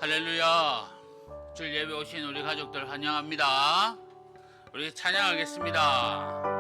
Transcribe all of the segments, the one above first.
할렐루야. 주일 예배 오신 우리 가족들 환영합니다. 우리 찬양하겠습니다.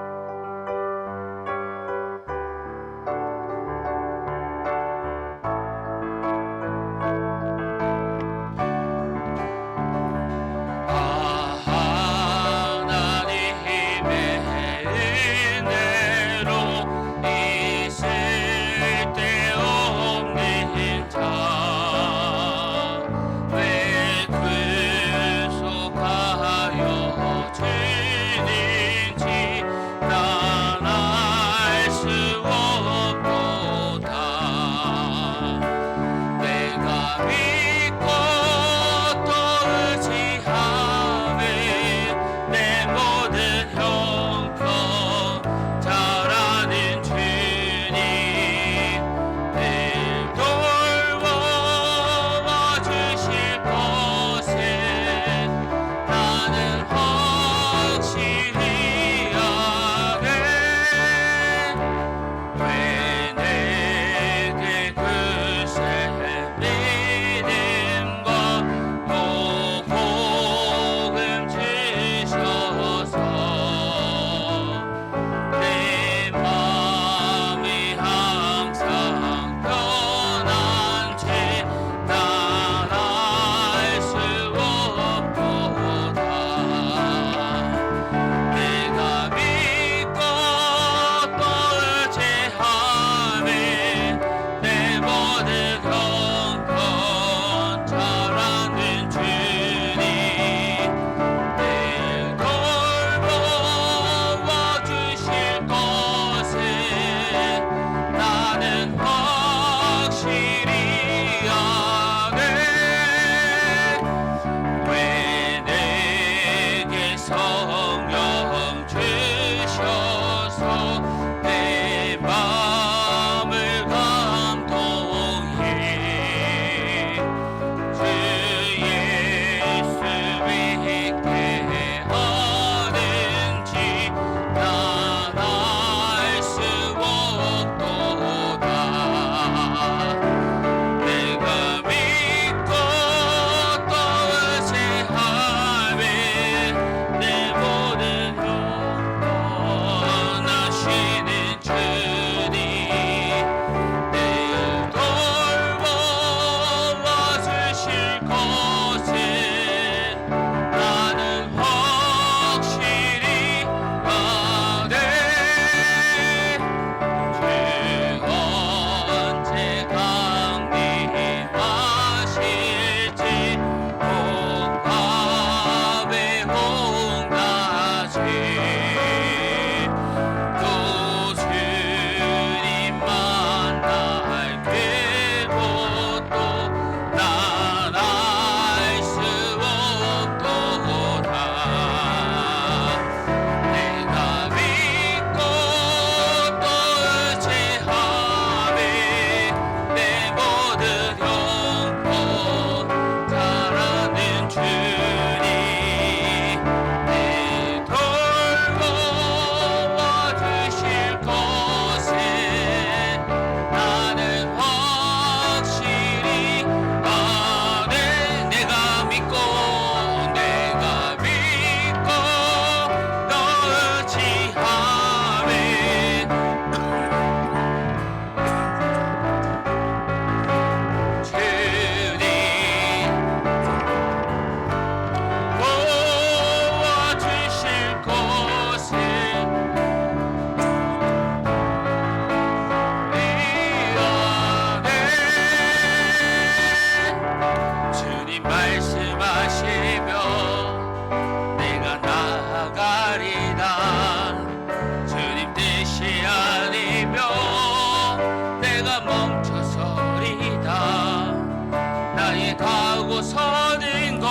서는 것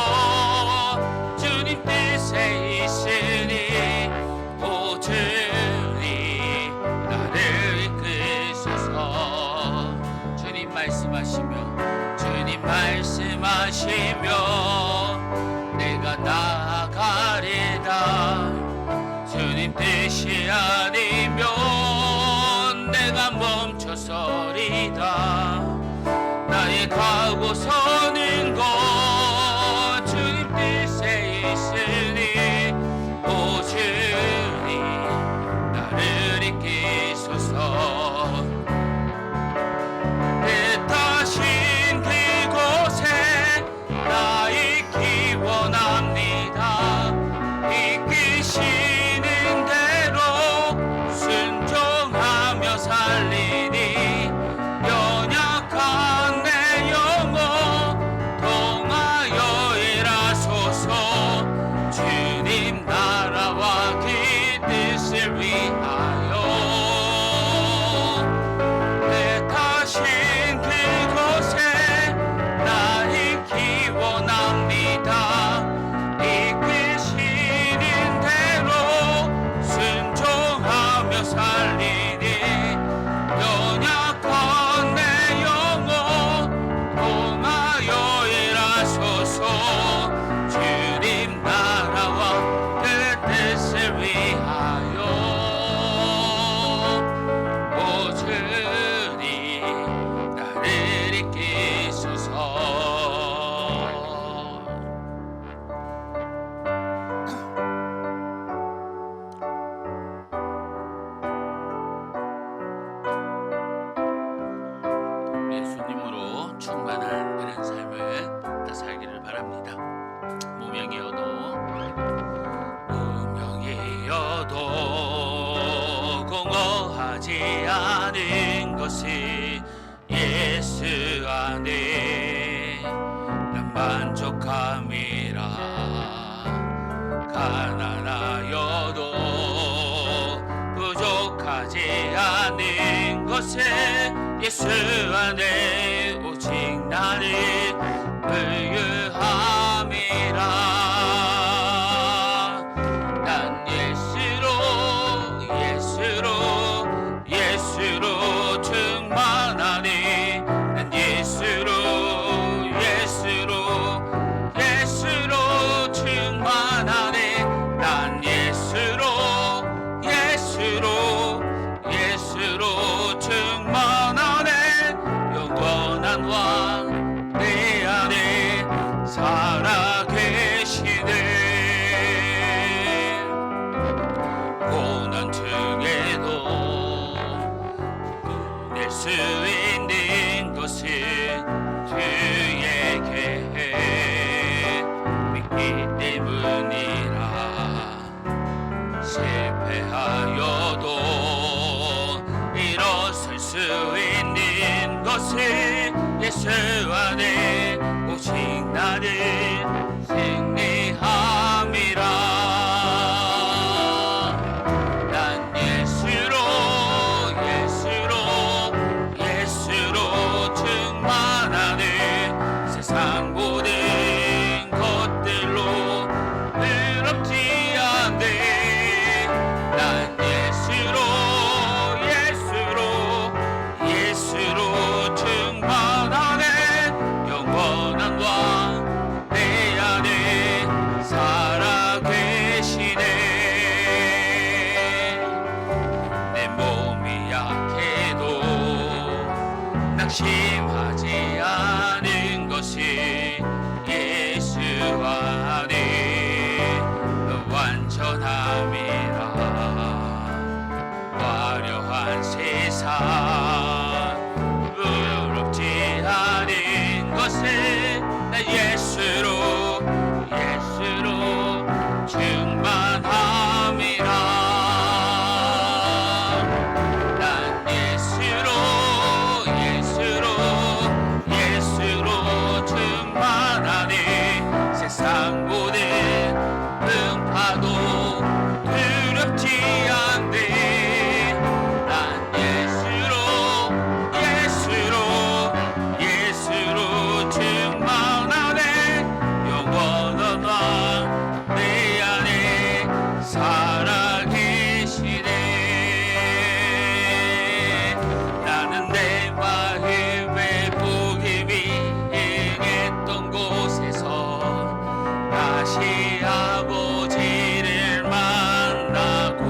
주님 뜻에 있으니 오 주님 나를 이끄소서. 주님 말씀하시며 내가 나아가리다. 주님 뜻이 아니면 내가 멈춰서리다. 나의 가고 서는 것 안에 난 만족함이라. 가난하여도 부족하지 않은 것에 예수 안에 오직 나를 부유함이라. 난 예수로 충만하니. 난 예수로 충만하니. 난 예수로 충만하네. 영원한 왕 내 안에 살아계시네. 고난 중에도 낼 수 있는 것을 주에게 믿기 때문이라. 실패하여도 일어설 수 있는 것을 예수 안에 오직 나를 승리함이라. 난 예수로 충만하네. 세상 모든 것들로 부럽지 않네. 난 예수로 충만하네. 영원한 왕 내 안에 살아계시네. 내 몸이 약해도 낙심하지 않은 것이 예수 안에 완전함이라. 화려한 세상 부럽지 않은 것을 나 예수로 충만함이라. 난 예수로 충만하니. 세상 모든 풍파도 두렵지 않네. 난 예수로 충만하네. 영원한 왕 내 안에 살아계시네. 나는 내 마음에 복음이 행했던 곳에서 다시 아버지를 만나고.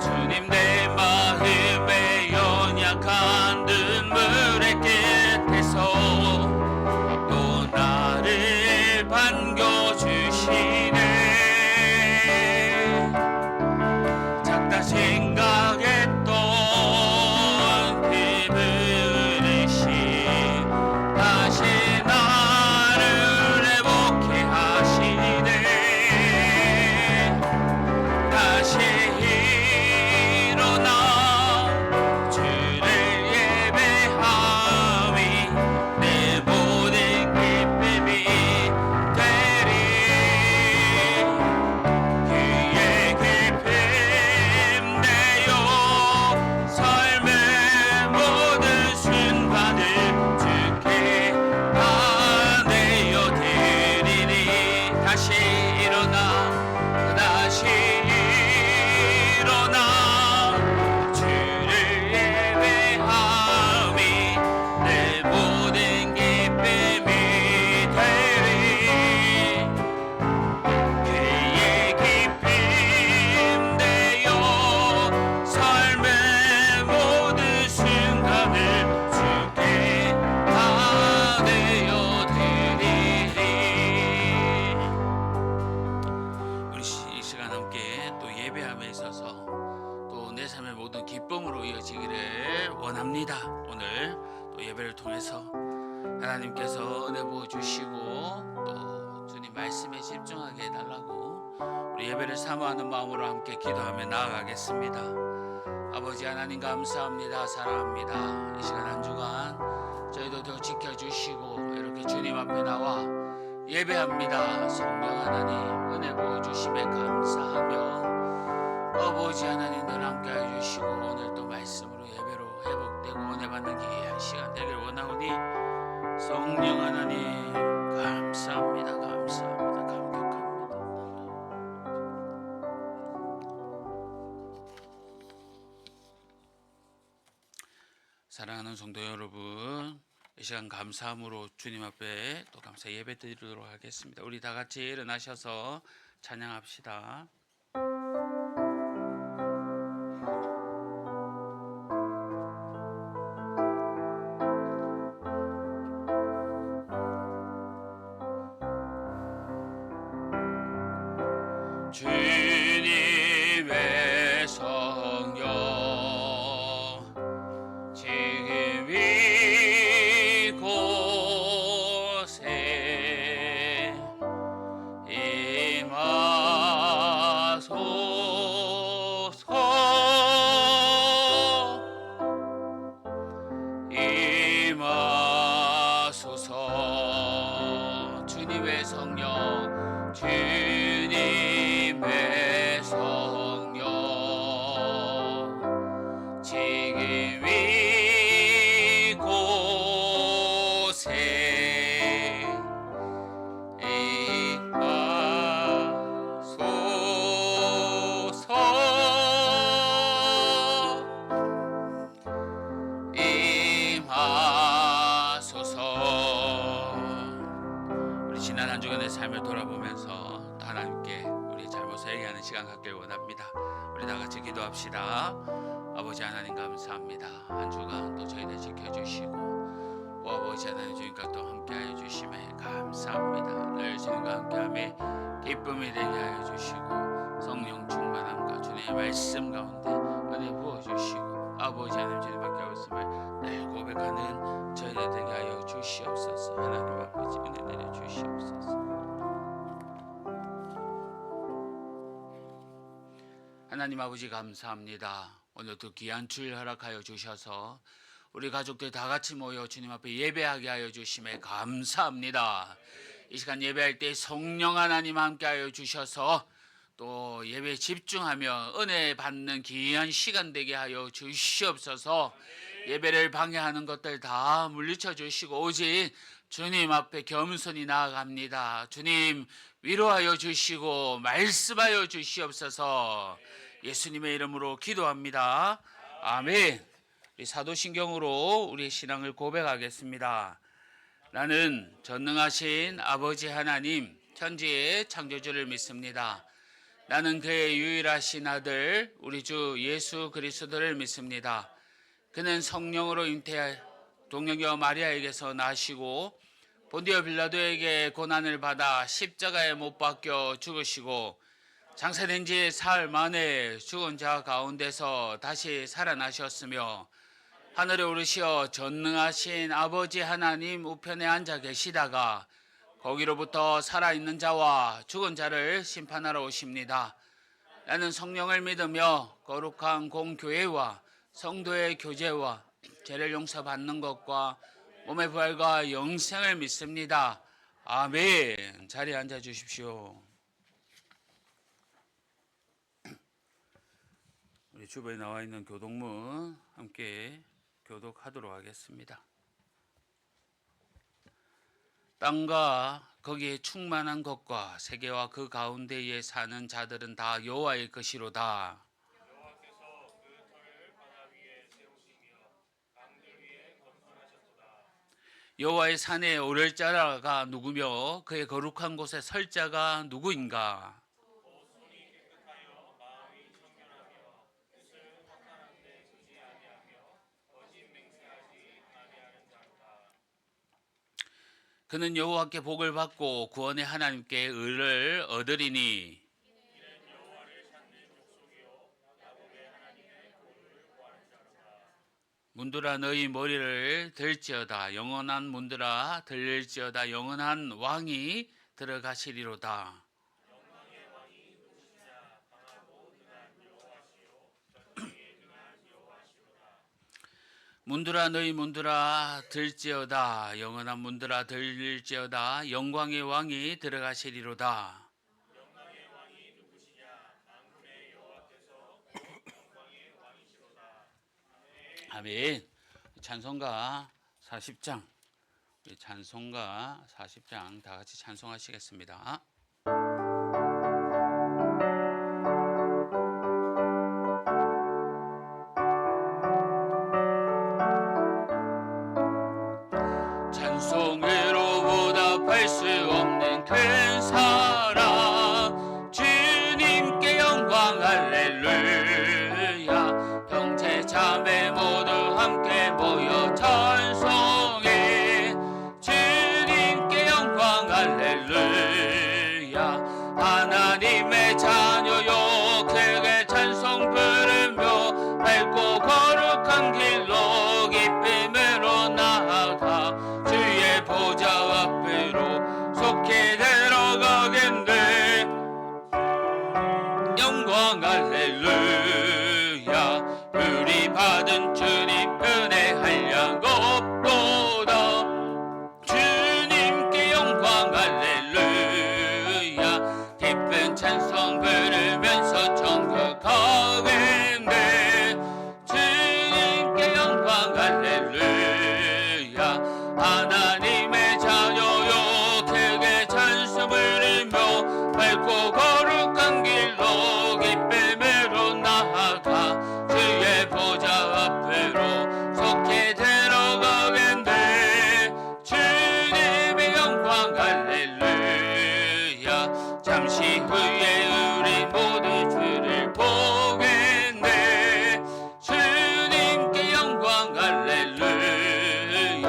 주님, 내 마음에 연약한 눈물의 끝에서 또 나를 반겨주시네. 작다 생각했던 그 부르심 다시 나를 회복해 하시네. 다시 일어나 주를 예배함이 내 모든 기쁨이 되리. 그의 기쁨 내요 삶의 모든 순간을 주께 다 내어 드리니. 다시 일어나 주를 예배함이 내 모든 기쁨이 되리. 그의 기쁨 내요 삶의 모든 순간을 주께 다 내어 드리리. 우리 이 시간 함께 또 예배함에 있어서 또 내 삶의 모든 기쁨으로 이어지기를 원합니다. 오늘 또 예배를 통해서 하나님께서 은혜 부어주시고 또 주님 말씀에 집중하게 해달라고 우리 예배를 사모하는 마음으로 함께 기도하며 나아가겠습니다. 아버지 하나님 감사합니다. 사랑합니다. 이 시간 한 주간 저희도 더 지켜주시고 이렇게 주님 앞에 나와 예배합니다. 성령 하나님 은혜 부어주심에 감사하며 아버지 하나님 늘 함께해 주시고 오늘 또 말씀으로 예배로 회복되고 은혜 받는 귀한 시간 되길 원하오니 성령 하나님 감사합니다. 감사합니다. 감격합니다. 사랑하는 성도 여러분, 이 시간 감사함으로 주님 앞에 또 감사 예배 드리도록 하겠습니다. 우리 다 같이 일어나셔서 찬양합시다. 주님의 성령 지금 이곳에 임하소서 주님의 성령 주님의 성령 지금 이곳에 임하소서. 우리 지난 한 주간의 삶을 돌아보면서 또 하나님께 우리 잘못을 얘기하는 시간 갖길 원합니다. 우리 다 같이 기도합시다. 아버지 하나님 감사합니다. 한 주간 또 저희들 지켜주시고 아버지 하나님 주님과 또 함께하여 주심에 감사합니다. 늘 주님과 함께함에 기쁨이 되게 하여 주시고 성령 충만함과 주님의 말씀 가운데 은혜 부어주시고 아버지 하나님 주님 밖에 없음을 늘 고백하는 저희들 되게 하여 주시옵소서. 하나님 아버지 은혜 내려 주시옵소서. 하나님 아버지 감사합니다. 오늘도 귀한 주일 허락하여 주셔서 우리 가족들 다 같이 모여 주님 앞에 예배하게 하여 주심에 감사합니다. 이 시간 예배할 때 성령 하나님 함께하여 주셔서 또 예배에 집중하며 은혜 받는 귀한 시간 되게 하여 주시옵소서. 예배를 방해하는 것들 다 물리쳐 주시고 오직 주님 앞에 겸손히 나아갑니다. 주님 위로하여 주시고 말씀하여 주시옵소서. 예수님의 이름으로 기도합니다. 아멘. 사도신경으로 우리 신앙을 고백하겠습니다. 나는 전능하신 아버지 하나님 천지의 창조주를 믿습니다. 나는 그의 유일하신 아들 우리 주 예수 그리스도를 믿습니다. 그는 성령으로 잉태하여 동정녀 마리아에게서 나시고 본디오 빌라도에게 고난을 받아 십자가에 못 박혀 죽으시고 장사된 지 사흘 만에 죽은 자 가운데서 다시 살아나셨으며 하늘에 오르시어 전능하신 아버지 하나님 우편에 앉아 계시다가 거기로부터 살아있는 자와 죽은 자를 심판하러 오십니다. 나는 성령을 믿으며 거룩한 공교회와 성도의 교제와 죄를 용서받는 것과 몸의 부활과 영생을 믿습니다. 아멘. 자리에 앉아 주십시오. 우리 주변에 나와 있는 교독문 함께 교독하도록 하겠습니다. 땅과 거기에 충만한 것과 세계와 그 가운데에 사는 자들은 다 여호와의 것이로다. 여호와께서 그 터를 바다 위에 세우시며 강들 위에 건설하셨도다. 여호와의 산에 오를 자가 누구며 그의 거룩한 곳에 설 자가 누구인가? 손이 깨끗하여 마음이 청결하며 뜻을 허탄한 데 두지 아니하며 거짓 맹세하지 아니하는 자로다. 그는 여호와께 복을 받고 구원의 하나님께 의를 얻으리니 이는 여호와를 찾는 족속이요 야곱의 하나님의 도를 구하는 자로다. 문들아 너희 머리를 들지어다. 영원한 문들아 들릴지어다. 영원한 왕이 들어가시리로다. 영광의 왕이 누구시냐? 강하고 능한 여호와시요 전능에 능한 문들아 너희 문들아 들지어다 영원한 문들아 들릴지어다 영광의 왕이 들어가시리로다. 아멘. 찬송가 40장, 우리 찬송가 40장 다 같이 찬송하시겠습니다. 찬송으로 보답할 수 없는 큰 사랑, 주님께 영광 할렐루야. 형제 자매 모두 함께 모여 찬송해. 주님께 영광 할렐루야. 하나님의 자녀요 크게 찬송 부르며 밝고 거룩한 길로 기쁨으로 나아가 주의 보좌 앞으로 속히 들어가겠네. 영광 할렐루야. 우리 받은 주님 은혜 한량 없도다. 주님께 영광 할렐루야. 기쁜 찬송 부르면서 천국 가겠네. 주님께 영광 할렐루야. 하나님의 자녀요 크게 찬송 부르며 밝고 거룩한 길로 기쁨으로 나아가 주의 보좌 앞으로 속히 들어가겠네. 주님의 영광 할렐루야. 잠시 후에 우리 모두 주를 보겠네. 주님께 영광 할렐루야.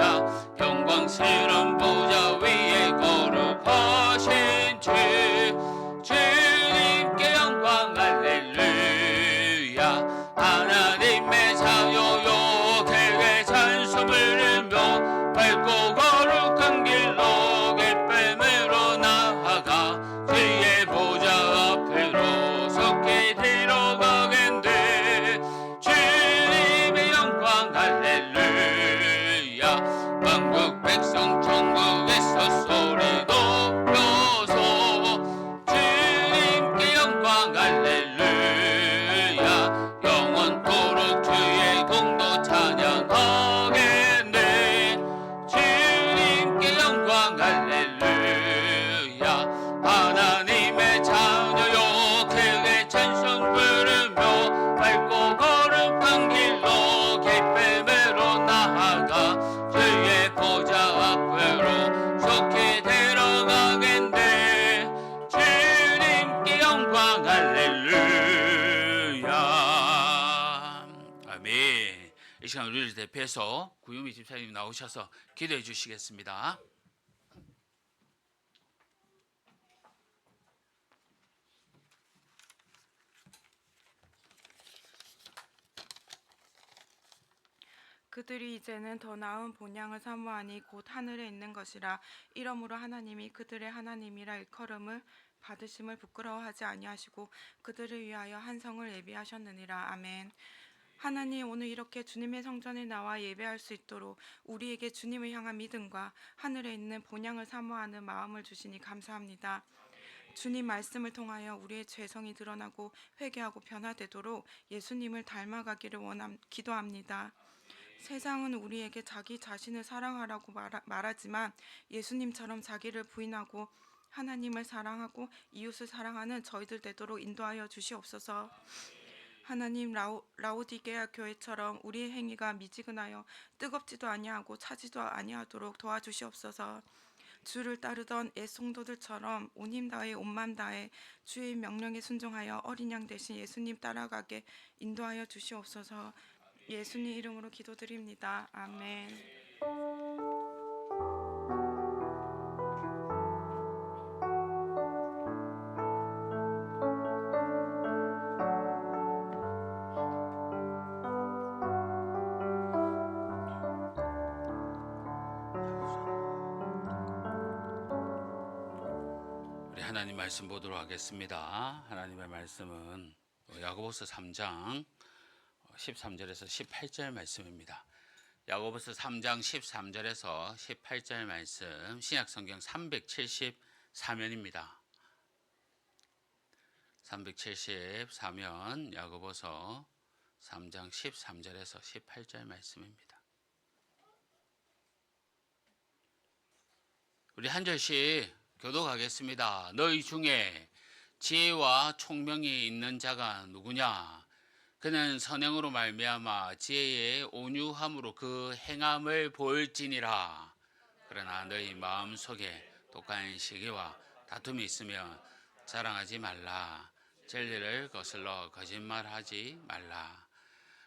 영광스러운 보좌 위에 거룩하신 주, 주님께 영광 할렐루야. 하나님의 자녀요 크게 찬송 부르며 밝고 거룩한 길로 기쁨으로 나아가 주의 보좌 앞으로 속히 들어가겠네. 주님의 영광 할렐루야. 만국 백성 천국에서 소리 높여서 주님께 영광 할렐루야. 영원토록 주의 공도 찬양하겠네. 주님께 영광 할렐루야. 하나님의 자녀요 크게 찬송 부르며 밝고 거룩한 길로 기쁨으로 나아가 주의 보좌 앞으로 속히 들어가겠네. 주님께 영광 할렐루야. 아멘. 이 시간 우리를 대표해서 구유미 집사님 나오셔서 기도해 주시겠습니다. 그들이 이제는 더 나은 본향을 사모하니 곧 하늘에 있는 것이라. 이러므로 하나님이 그들의 하나님이라 일컬음을 받으심을 부끄러워하지 아니하시고 그들을 위하여 한 성을 예비하셨느니라. 아멘. 하나님, 오늘 이렇게 주님의 성전에 나와 예배할 수 있도록 우리에게 주님을 향한 믿음과 하늘에 있는 본향을 사모하는 마음을 주시니 감사합니다. 주님 말씀을 통하여 우리의 죄성이 드러나고 회개하고 변화되도록 예수님을 닮아가기를 기도합니다. 세상은 우리에게 자기 자신을 사랑하라고 말하지만 예수님처럼 자기를 부인하고 하나님을 사랑하고 이웃을 사랑하는 저희들 되도록 인도하여 주시옵소서. 하나님, 라오디게아 교회처럼 우리의 행위가 미지근하여 뜨겁지도 아니하고 차지도 아니하도록 도와주시옵소서. 주를 따르던 옛 성도들처럼 온 힘 다해 온 맘 다해 주의 명령에 순종하여 어린 양 대신 예수님 따라가게 인도하여 주시옵소서. 예수님 이름으로 기도드립니다. 아멘. 우리 하나님 말씀 보도록 하겠습니다. 하나님의 말씀은 야고보서 3장 13절에서 18절 말씀입니다. 야고보서 3장 13절에서 18절 말씀 신약성경 374면입니다. 374면 야고보서 3장 13절에서 18절 말씀입니다. 우리 한 절씩 교독하겠습니다. 너희 중에 지혜와 총명이 있는 자가 누구냐? 그는 선행으로 말미암아 지혜의 온유함으로 그 행함을 보일지니라. 그러나 너희 마음속에 독한 시기와 다툼이 있으면 자랑하지 말라. 진리를 거슬러 거짓말하지 말라.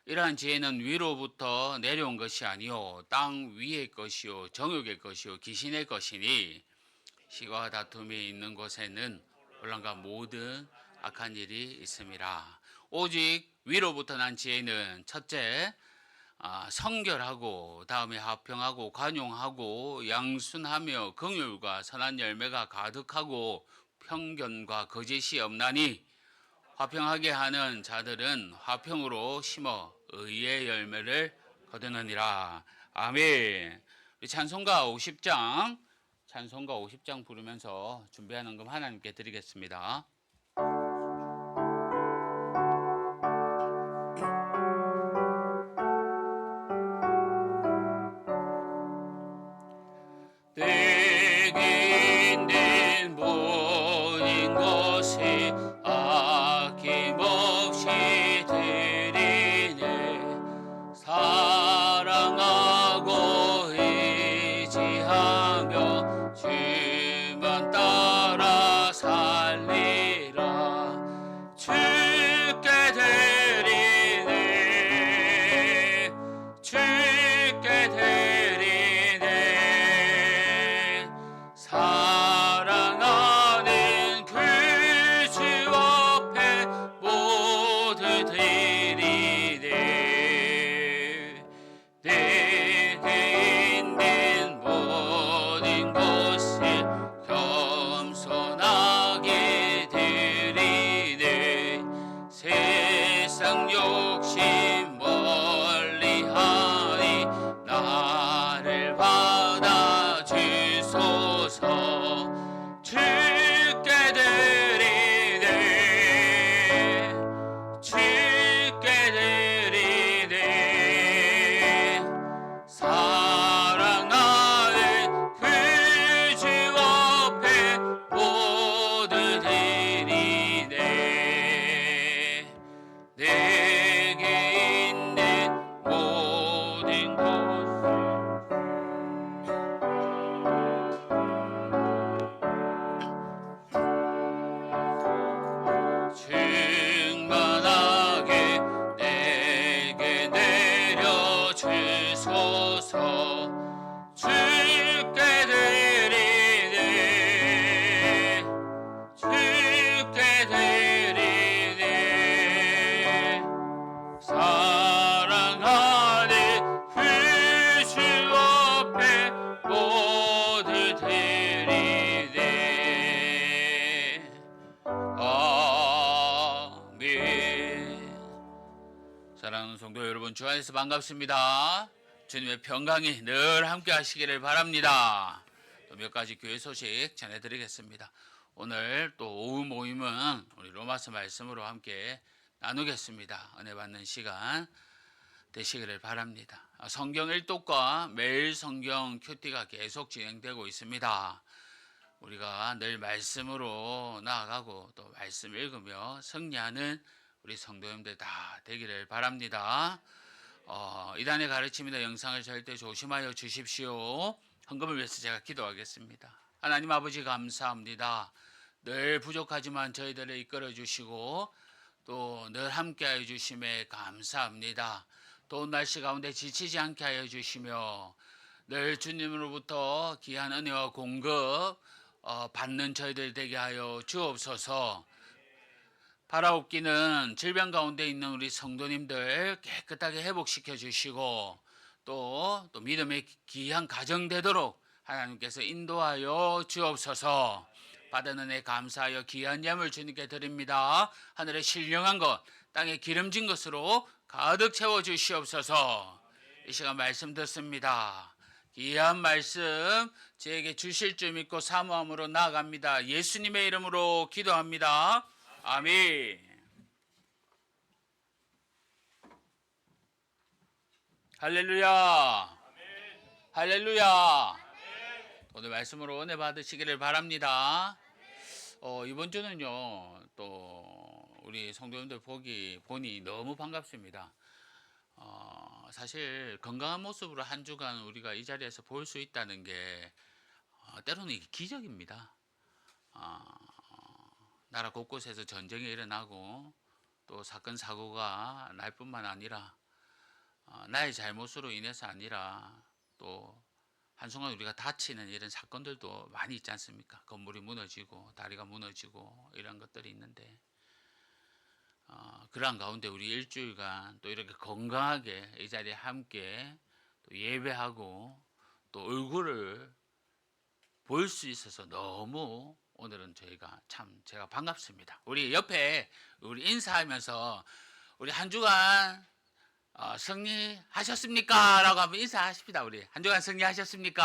이러한 지혜는 위로부터 내려온 것이 아니요 땅 위의 것이요 정욕의 것이요 귀신의 것이니 시기와 다툼이 있는 곳에는 혼란과 모든 악한 일이 있음이라. 오직 위로부터 난 지혜는 첫째 성결하고 다음에 화평하고 관용하고 양순하며 긍휼과 선한 열매가 가득하고 편견과 거짓이 없나니 화평하게 하는 자들은 화평으로 심어 의의 열매를 거두느니라. 아멘. 우리 찬송가 50장 부르면서 준비하는 금 하나님께 드리겠습니다. 내게 있는 모든 것이 아낌없이 드리네. 사랑하고 의지하며 주만 따라 살리라. 주께 드리네. 주께 드리네. 사랑하는 그 주 앞에 모두 드리네. 내게 있는 모든 것을 겸손하게 드리네. 세상 욕심 멀리하니 나를 받아주소서. 주께 드리네. 주께 드리네. 사랑하는 그 주 앞에 모두 드리네. 내게 있는 모든 것을 충만하게 내게 내려주소서. 주께 드리네. 주께 드리네. 사랑하는 그 주 앞에 모두 드리네. 아멘. 사랑하는 성도 여러분, 주 안에서 반갑습니다. 주님의 평강이 늘 함께 하시기를 바랍니다. 또 몇 가지 교회 소식 전해드리겠습니다. 오늘 또 오후 모임은 우리 로마서 말씀으로 함께 나누겠습니다. 은혜 받는 시간 되시기를 바랍니다. 성경 일독과 매일 성경 큐티가 계속 진행되고 있습니다. 우리가 늘 말씀으로 나아가고 또 말씀 읽으며 승리하는 우리 성도님들 다 되기를 바랍니다. 이단의 가르침이나 영상을 절대 조심하여 주십시오. 헌금을 위해서 제가 기도하겠습니다. 하나님 아버지 감사합니다. 늘 부족하지만 저희들을 이끌어 주시고 또 늘 함께하여 주심에 감사합니다. 더운 날씨 가운데 지치지 않게 하여 주시며 늘 주님으로부터 귀한 은혜와 공급 받는 저희들 되게 하여 주옵소서. 바라옵기는 질병 가운데 있는 우리 성도님들 깨끗하게 회복시켜 주시고 또 믿음의 귀한 가정 되도록 하나님께서 인도하여 주옵소서. 받은 은혜 감사하여 귀한 예물 주님께 드립니다. 하늘에 신령한 것 땅에 기름진 것으로 가득 채워 주시옵소서. 이 시간 말씀 듣습니다. 귀한 말씀 저에게 주실 줄 믿고 사모함으로 나아갑니다. 예수님의 이름으로 기도합니다. 아멘. 할렐루야. 할렐루야. 오늘 말씀으로 은혜 받으시기를 바랍니다. 이번 주는요, 또 우리 성도님들 보니 너무 반갑습니다. 사실 건강한 모습으로 한 주간 우리가 이 자리에서 볼 수 있다는 게 때로는 이게 기적입니다. 나라 곳곳에서 전쟁이 일어나고 또 사건 사고가 날 뿐만 아니라 나의 잘못으로 인해서 아니라 또 한순간 우리가 다치는 이런 사건들도 많이 있지 않습니까? 건물이 무너지고 다리가 무너지고 이런 것들이 있는데 그러한 가운데 우리 일주일간 또 이렇게 건강하게 이 자리에 함께 또 예배하고 또 얼굴을 볼 수 있어서 너무 오늘은 제가 반갑습니다. 우리 옆에 우리 인사하면서 우리 한 주간 승리하셨습니까? 라고 한번 인사하십시다. 우리 한 주간 승리하셨습니까?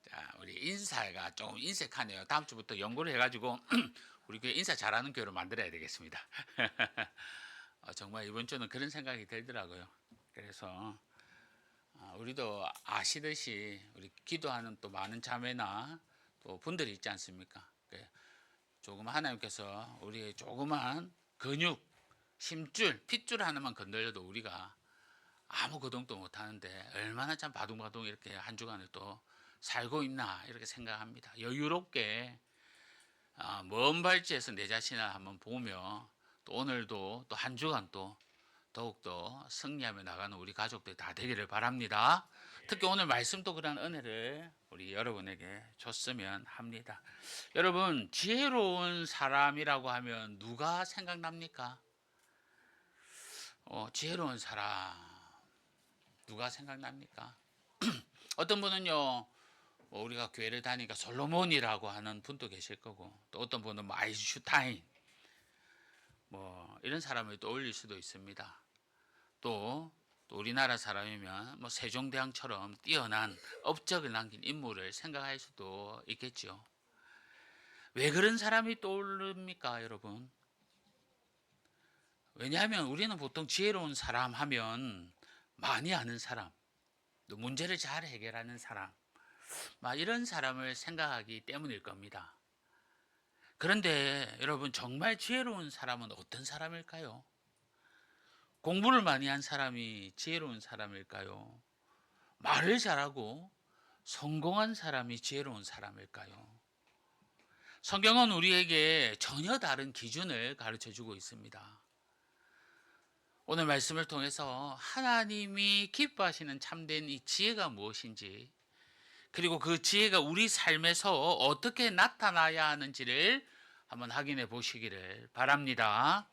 자, 우리 인사가 조금 인색하네요. 다음 주부터 연구를 해가지고 우리 교회 인사 잘하는 교회로 만들어야 되겠습니다. 정말 이번 주는 그런 생각이 들더라고요. 그래서 우리도 아시듯이 우리 기도하는 또 많은 자매나 또 분들이 있지 않습니까? 조금 하나님께서 우리의 조그만 근육, 심줄, 핏줄 하나만 건드려도 우리가 아무 거동도 못하는데 얼마나 참 바둥바둥 이렇게 한 주간을 또 살고 있나 이렇게 생각합니다. 여유롭게 먼 발치에서 내 자신을 한번 보며 또 오늘도 또 한 주간 또 더욱더 승리하며 나가는 우리 가족들 다 되기를 바랍니다. 특히 오늘 말씀도 그런 은혜를 우리 여러분에게 줬으면 합니다. 여러분, 지혜로운 사람이라고 하면 누가 생각납니까? 지혜로운 사람 누가 생각납니까? 어떤 분은요, 우리가 교회를 다니니까 솔로몬이라고 하는 분도 계실 거고, 또 어떤 분은 아인슈타인 이런 사람을 떠올릴 수도 있습니다. 또 우리나라 사람이면 세종대왕처럼 뛰어난 업적을 남긴 인물을 생각할 수도 있겠죠. 왜 그런 사람이 떠오릅니까, 여러분? 왜냐하면 우리는 보통 지혜로운 사람 하면 많이 아는 사람, 또 문제를 잘 해결하는 사람, 이런 사람을 생각하기 때문일 겁니다. 그런데 여러분, 정말 지혜로운 사람은 어떤 사람일까요? 공부를 많이 한 사람이 지혜로운 사람일까요? 말을 잘하고 성공한 사람이 지혜로운 사람일까요? 성경은 우리에게 전혀 다른 기준을 가르쳐 주고 있습니다. 오늘 말씀을 통해서 하나님이 기뻐하시는 참된 이 지혜가 무엇인지, 그리고 그 지혜가 우리 삶에서 어떻게 나타나야 하는지를 한번 확인해 보시기를 바랍니다.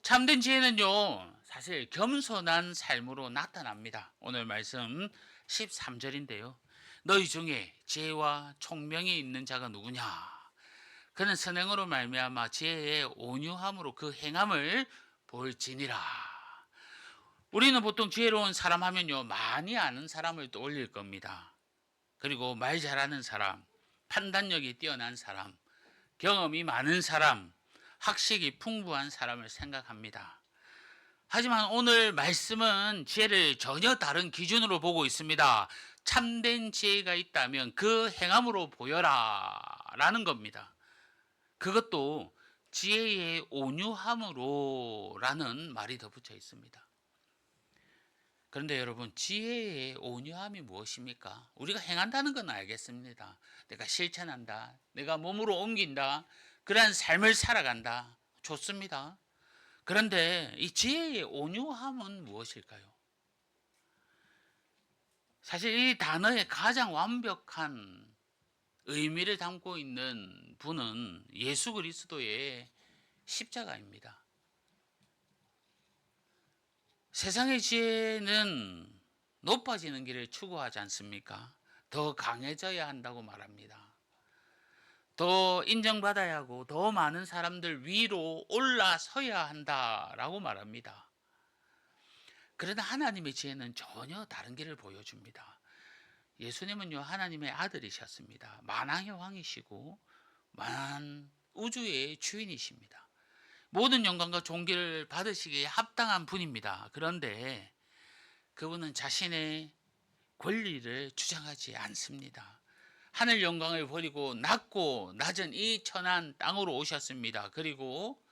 참된 지혜는요, 사실 겸손한 삶으로 나타납니다. 오늘 말씀 13절인데요. 너희 중에 지혜와 총명이 있는 자가 누구냐? 그는 선행으로 말미암아 지혜의 온유함으로 그 행함을 볼지니라. 우리는 보통 지혜로운 사람 하면요, 많이 아는 사람을 떠올릴 겁니다. 그리고 말 잘하는 사람, 판단력이 뛰어난 사람, 경험이 많은 사람, 학식이 풍부한 사람을 생각합니다. 하지만 오늘 말씀은 지혜를 전혀 다른 기준으로 보고 있습니다. 참된 지혜가 있다면 그 행함으로 보여라 라는 겁니다. 그것도 지혜의 온유함으로 라는 말이 덧붙여 있습니다. 그런데 여러분, 지혜의 온유함이 무엇입니까? 우리가 행한다는 건 알겠습니다. 내가 실천한다, 내가 몸으로 옮긴다, 그러한 삶을 살아간다, 좋습니다. 그런데 이 지혜의 온유함은 무엇일까요? 사실 이 단어의 가장 완벽한 의미를 담고 있는 분은 예수 그리스도의 십자가입니다. 세상의 지혜는 높아지는 길을 추구하지 않습니까? 더 강해져야 한다고 말합니다. 더 인정받아야 하고 더 많은 사람들 위로 올라서야 한다라고 말합니다. 그러나 하나님의 지혜는 전혀 다른 길을 보여줍니다. 예수님은요, 하나님의 아들이셨습니다. 만왕의 왕이시고 만한 우주의 주인이십니다. 모든 영광과 존귀를 받으시기에 합당한 분입니다. 그런데 그분은 자신의 권리를 주장하지 않습니다. 하늘 영광을 버리고 낮고 낮은 이 천한 땅으로 오셨습니다. 그리고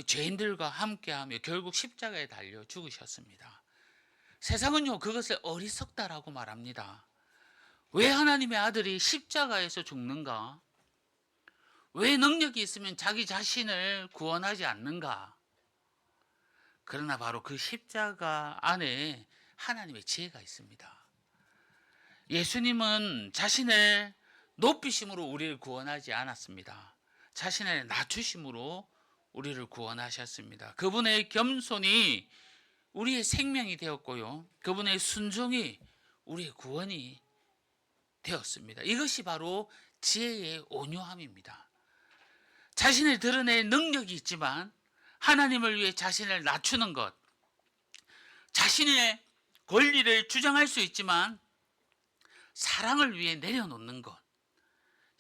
죄인들과 함께하며 결국 십자가에 달려 죽으셨습니다. 세상은요, 그것을 어리석다라고 말합니다. 왜 하나님의 아들이 십자가에서 죽는가? 왜 능력이 있으면 자기 자신을 구원하지 않는가? 그러나 바로 그 십자가 안에 하나님의 지혜가 있습니다. 예수님은 자신을 높이심으로 우리를 구원하지 않았습니다. 자신을 낮추심으로 우리를 구원하셨습니다. 그분의 겸손이 우리의 생명이 되었고요, 그분의 순종이 우리의 구원이 되었습니다. 이것이 바로 지혜의 온유함입니다. 자신을 드러낼 능력이 있지만 하나님을 위해 자신을 낮추는 것, 자신의 권리를 주장할 수 있지만 사랑을 위해 내려놓는 것,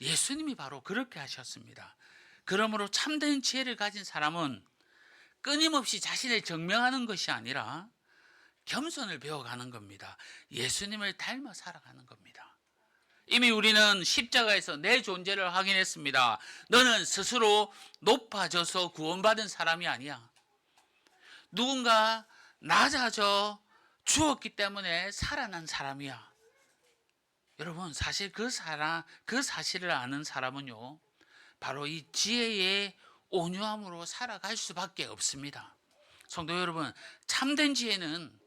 예수님이 바로 그렇게 하셨습니다. 그러므로 참된 지혜를 가진 사람은 끊임없이 자신을 증명하는 것이 아니라 겸손을 배워가는 겁니다. 예수님을 닮아 살아가는 겁니다. 이미 우리는 십자가에서 내 존재를 확인했습니다. 너는 스스로 높아져서 구원받은 사람이 아니야. 누군가 낮아져 주었기 때문에 살아난 사람이야. 여러분, 사실 그 사실을 아는 사람은요, 바로 이 지혜의 온유함으로 살아갈 수밖에 없습니다. 성도 여러분, 참된 지혜는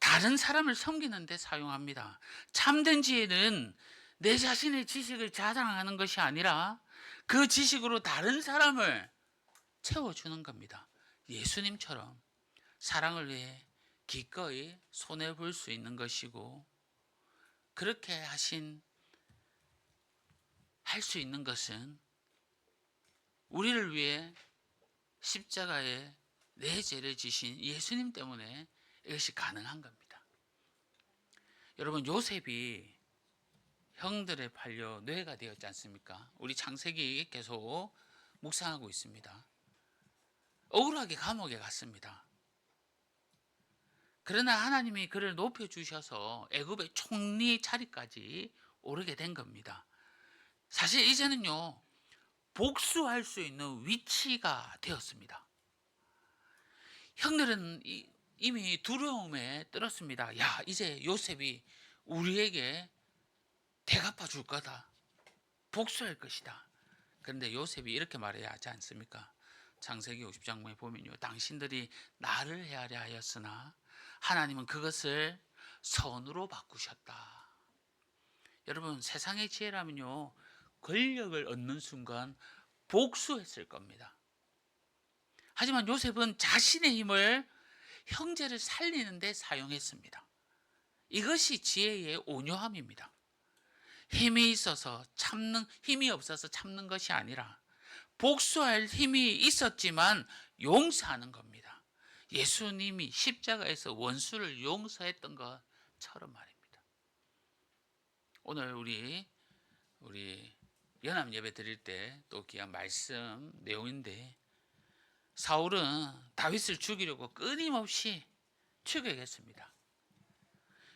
다른 사람을 섬기는 데 사용합니다. 참된 지혜는 내 자신의 지식을 자랑하는 것이 아니라 그 지식으로 다른 사람을 채워주는 겁니다. 예수님처럼 사랑을 위해 기꺼이 손해볼 수 있는 것이고, 그렇게 할 수 있는 것은 우리를 위해 십자가에 내 죄를 지신 예수님 때문에 이것이 가능한 겁니다. 여러분, 요셉이 형들에 팔려 뇌가 되었지 않습니까? 우리 창세기 계속 묵상하고 있습니다. 억울하게 감옥에 갔습니다. 그러나 하나님이 그를 높여주셔서 애굽의 총리 자리까지 오르게 된 겁니다. 사실 이제는요, 복수할 수 있는 위치가 되었습니다. 형들은 이미 두려움에 떨었습니다. 야, 이제 요셉이 우리에게 대갚아 줄 거다. 복수할 것이다. 그런데 요셉이 이렇게 말해야 하지 않습니까? 창세기 50장에 보면요, 당신들이 나를 헤아려 하였으나 하나님은 그것을 선으로 바꾸셨다. 여러분, 세상의 지혜라면요, 권력을 얻는 순간 복수했을 겁니다. 하지만 요셉은 자신의 힘을 형제를 살리는 데 사용했습니다. 이것이 지혜의 온유함입니다. 힘이 없어서 참는 것이 아니라 복수할 힘이 있었지만 용서하는 겁니다. 예수님이 십자가에서 원수를 용서했던 것처럼 말입니다. 오늘 우리 연합 예배 드릴 때 또 귀한 말씀 내용인데, 사울은 다윗을 죽이려고 끊임없이 추격했습니다.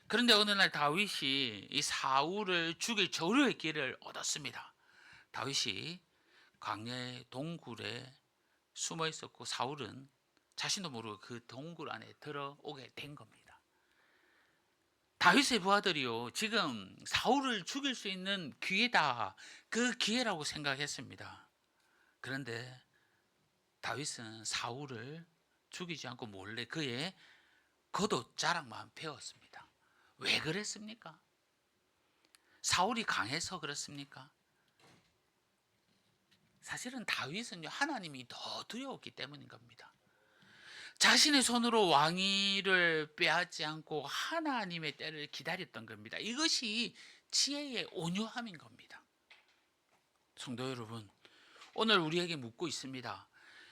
그런데 어느 날 다윗이 이 사울을 죽일 저류의 기회를 얻었습니다. 다윗이 광야의 동굴에 숨어 있었고 사울은 자신도 모르고 그 동굴 안에 들어오게 된 겁니다. 다윗의 부하들이요, 지금 사울을 죽일 수 있는 기회다, 그 기회라고 생각했습니다. 그런데 다윗은 사울을 죽이지 않고 몰래 그의 겉옷자락만 베었습니다. 왜 그랬습니까? 사울이 강해서 그렇습니까? 사실은 다윗은요, 하나님이 더 두려웠기 때문인 겁니다. 자신의 손으로 왕위를 빼앗지 않고 하나님의 때를 기다렸던 겁니다. 이것이 지혜의 온유함인 겁니다. 성도 여러분, 오늘 우리에게 묻고 있습니다.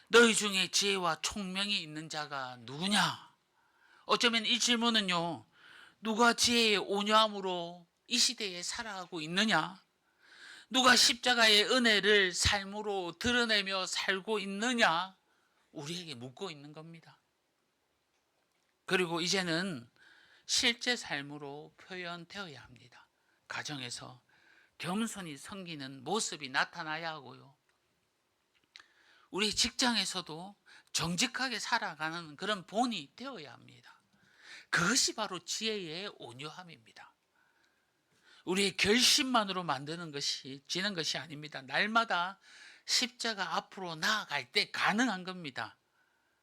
너희 중에 지혜와 총명이 있는 자가 누구냐? 어쩌면 이 질문은요, 누가 지혜의 온유함으로 이 시대에 살아가고 있느냐? 누가 십자가의 은혜를 삶으로 드러내며 살고 있느냐? 우리에게 묻고 있는 겁니다. 그리고 이제는 실제 삶으로 표현되어야 합니다. 가정에서 겸손히 섬기는 모습이 나타나야 하고요. 우리 직장에서도 정직하게 살아가는 그런 본이 되어야 합니다. 그것이 바로 지혜의 온유함입니다. 우리의 결심만으로 만드는 것이 지는 것이 아닙니다. 날마다 십자가 앞으로 나아갈 때 가능한 겁니다.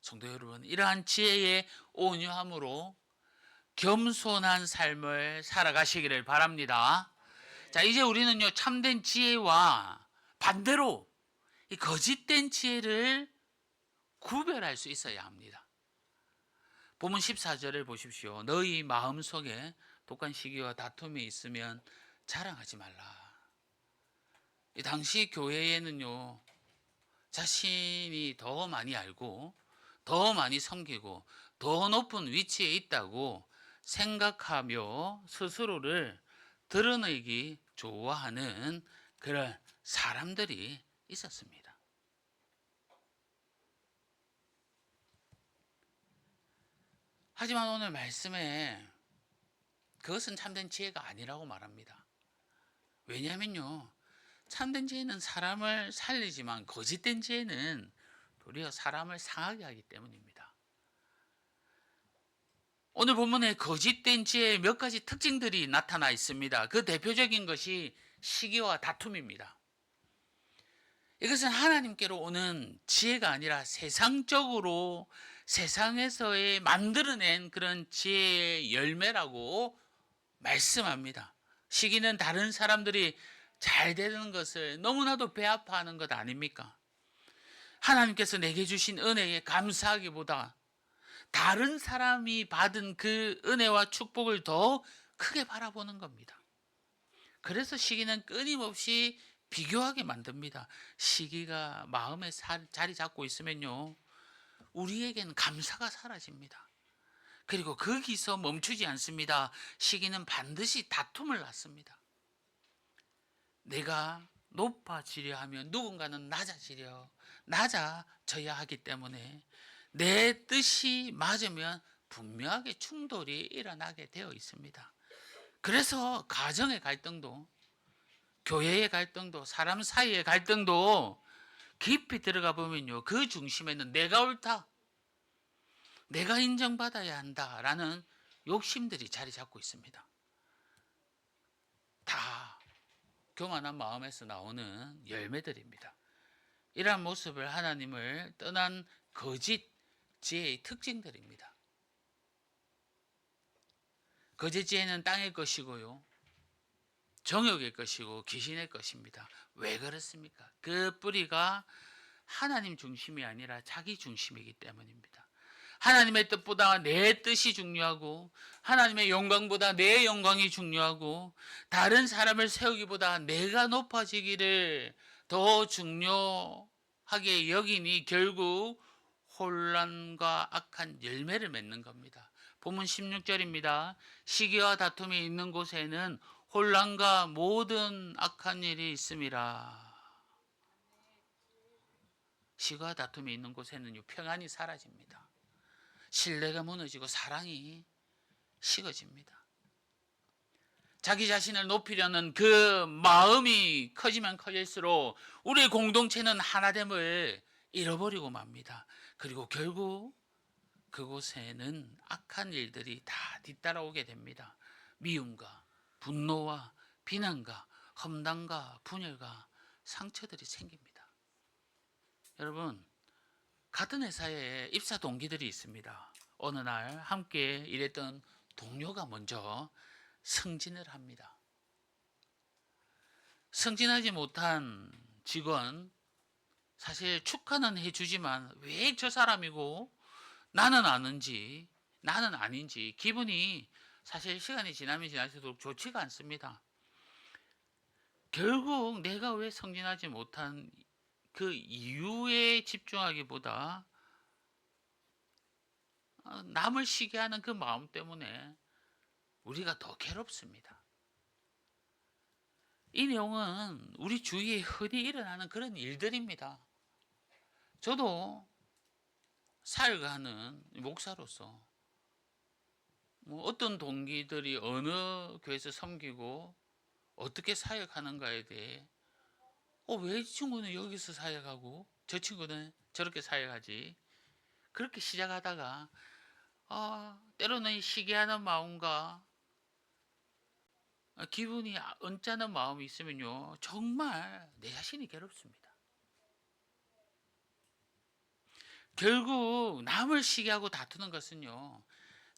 성도 여러분, 이러한 지혜의 온유함으로 겸손한 삶을 살아가시기를 바랍니다. 자, 이제 우리는요, 참된 지혜와 반대로 이 거짓된 지혜를 구별할 수 있어야 합니다. 본문 14절을 보십시오. 너희 마음속에 독한 시기와 다툼이 있으면 자랑하지 말라. 이 당시 교회에는요, 자신이 더 많이 알고 더 많이 섬기고 더 높은 위치에 있다고 생각하며 스스로를 드러내기 좋아하는 그런 사람들이 있었습니다. 하지만 오늘 말씀에 그것은 참된 지혜가 아니라고 말합니다. 왜냐하면요, 참된 지혜는 사람을 살리지만 거짓된 지혜는 도리어 사람을 상하게 하기 때문입니다. 오늘 본문에 거짓된 지혜의 몇 가지 특징들이 나타나 있습니다. 그 대표적인 것이 시기와 다툼입니다. 이것은 하나님께로 오는 지혜가 아니라 세상적으로 세상에서의 만들어낸 그런 지혜의 열매라고 말씀합니다. 시기는 다른 사람들이 잘 되는 것을 너무나도 배아파하는 것 아닙니까? 하나님께서 내게 주신 은혜에 감사하기보다 다른 사람이 받은 그 은혜와 축복을 더 크게 바라보는 겁니다. 그래서 시기는 끊임없이 비교하게 만듭니다. 시기가 마음에 자리 잡고 있으면요, 우리에게는 감사가 사라집니다. 그리고 거기서 멈추지 않습니다. 시기는 반드시 다툼을 낳습니다. 내가 높아지려 하면 누군가는 낮아져야 하기 때문에 내 뜻이 맞으면 분명하게 충돌이 일어나게 되어 있습니다. 그래서 가정의 갈등도, 교회의 갈등도, 사람 사이의 갈등도 깊이 들어가 보면요, 그 중심에는 내가 옳다, 내가 인정받아야 한다라는 욕심들이 자리 잡고 있습니다. 다 교만한 마음에서 나오는 열매들입니다. 이러한 모습을 하나님을 떠난 거짓 지혜의 특징들입니다. 거짓 지혜는 땅의 것이고요, 정욕의 것이고 귀신의 것입니다. 왜 그렇습니까? 그 뿌리가 하나님 중심이 아니라 자기 중심이기 때문입니다. 하나님의 뜻보다 내 뜻이 중요하고 하나님의 영광보다 내 영광이 중요하고 다른 사람을 세우기보다 내가 높아지기를 더 중요하게 여기니 결국 혼란과 악한 열매를 맺는 겁니다. 본문 16절입니다. 시기와 다툼이 있는 곳에는 혼란과 모든 악한 일이 있음이라. 시기와 다툼이 있는 곳에는 평안이 사라집니다. 신뢰가 무너지고 사랑이 식어집니다. 자기 자신을 높이려는 그 마음이 커지면 커질수록 우리 공동체는 하나됨을 잃어버리고 맙니다. 그리고 결국 그곳에는 악한 일들이 다 뒤따라오게 됩니다. 미움과 분노와 비난과 험담과 분열과 상처들이 생깁니다. 여러분, 같은 회사에 입사 동기들이 있습니다. 어느 날 함께 일했던 동료가 먼저 승진을 합니다. 승진하지 못한 직원, 사실 축하는 해주지만 왜 저 사람이고 나는 아는지 나는 아닌지 기분이 사실 시간이 지나면 지날수록 좋지가 않습니다. 결국 내가 왜 승진하지 못한 그 이유에 집중하기보다 남을 시기하는 그 마음 때문에 우리가 더 괴롭습니다. 이 내용은 우리 주위에 흔히 일어나는 그런 일들입니다. 저도 사역하는 목사로서 어떤 동기들이 어느 교회에서 섬기고 어떻게 사역하는가에 대해 왜 이 친구는 여기서 사역하고 저 친구는 저렇게 사역하지? 그렇게 시작하다가 때로는 시기하는 마음과 기분이 언짢은 마음이 있으면요, 정말 내 자신이 괴롭습니다. 결국 남을 시기하고 다투는 것은요,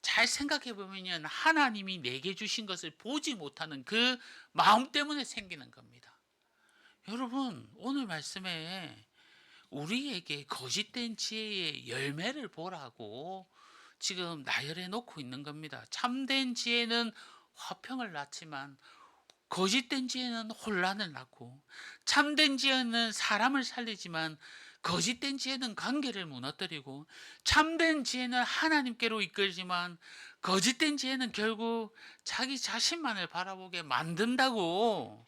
잘 생각해 보면 하나님이 내게 주신 것을 보지 못하는 그 마음 때문에 생기는 겁니다. 여러분, 오늘 말씀에 우리에게 거짓된 지혜의 열매를 보라고 지금 나열해 놓고 있는 겁니다. 참된 지혜는 화평을 낳지만 거짓된 지혜는 혼란을 낳고, 참된 지혜는 사람을 살리지만 거짓된 지혜는 관계를 무너뜨리고, 참된 지혜는 하나님께로 이끌지만 거짓된 지혜는 결국 자기 자신만을 바라보게 만든다고.